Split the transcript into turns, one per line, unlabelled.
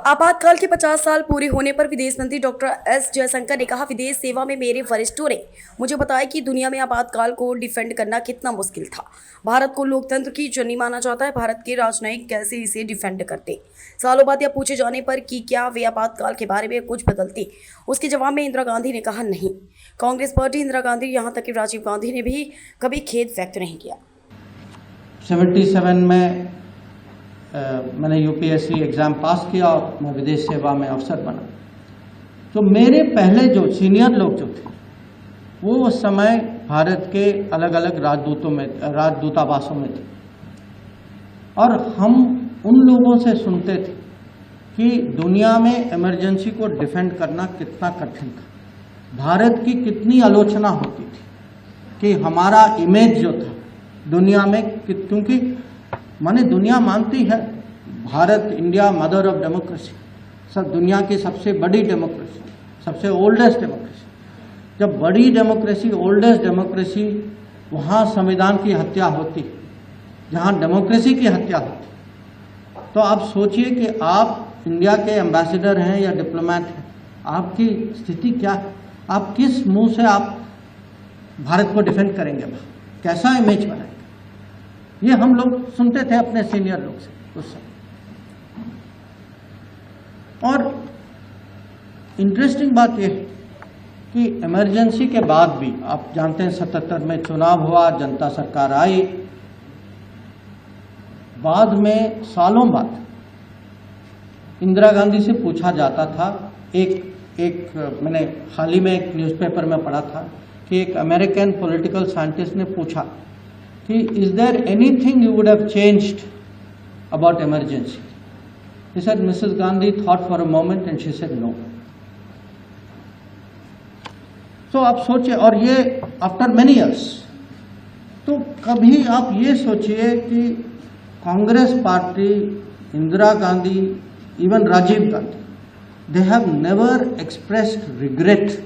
आपातकाल के 50 साल पूरे होने पर विदेश मंत्री डॉक्टर एस जयशंकर ने कहा, विदेश सेवा में मेरे वरिष्ठों ने मुझे बताया कि दुनिया में आपातकाल को डिफेंड करना कितना मुश्किल था। भारत को लोकतंत्र की जननी माना जाता है। भारत के राजनयिक कैसे इसे डिफेंड करते। सालों बाद यह पूछे जाने पर कि क्या वे आपातकाल के बारे में कुछ बदलती, उसके जवाब में इंदिरा गांधी ने कहा, नहीं। कांग्रेस पार्टी, इंदिरा गांधी, यहाँ तक कि राजीव गांधी ने भी कभी खेद व्यक्त नहीं किया।
77 में मैंने यूपीएससी एग्ज़ाम पास किया और मैं विदेश सेवा में अफसर बना। तो मेरे पहले जो सीनियर लोग जो थे वो उस समय भारत के अलग अलग राजदूतावासों में थे और हम उन लोगों से सुनते थे कि दुनिया में इमरजेंसी को डिफेंड करना कितना कठिन था। भारत की कितनी आलोचना होती थी कि हमारा इमेज जो था दुनिया में, क्योंकि माने दुनिया मानती है Bharat, India mother of democracy, सब दुनिया की सबसे बड़ी डेमोक्रेसी, सबसे ओल्डेस्ट डेमोक्रेसी। जब बड़ी डेमोक्रेसी, ओल्डेस्ट डेमोक्रेसी, वहाँ संविधान की हत्या होती, जहाँ डेमोक्रेसी की हत्या होती, तो आप सोचिए कि आप इंडिया के एम्बेसडर हैं या डिप्लोमेट हैं, आपकी स्थिति क्या है? आप किस मुंह से आप भारत को डिफेंड करेंगे? कैसा इमेज बनाएंगे? ये हम लोग सुनते थे अपने सीनियर लोग से उस समय। और इंटरेस्टिंग बात यह है कि इमरजेंसी के बाद भी आप जानते हैं 77 में चुनाव हुआ, जनता सरकार आई, बाद में सालों बाद इंदिरा गांधी से पूछा जाता था, मैंने हाल ही में एक न्यूज़पेपर में पढ़ा था कि एक अमेरिकन पॉलिटिकल साइंटिस्ट ने पूछा कि is there anything you would have changed about Emergency? He said, Mrs. Gandhi thought for a moment and she said no. तो आप सोचिए, और ये आफ्टर मेनी ईयर्स। तो कभी आप ये सोचिए कि Congress party, Indira Gandhi, even Rajiv Gandhi, they have never expressed regret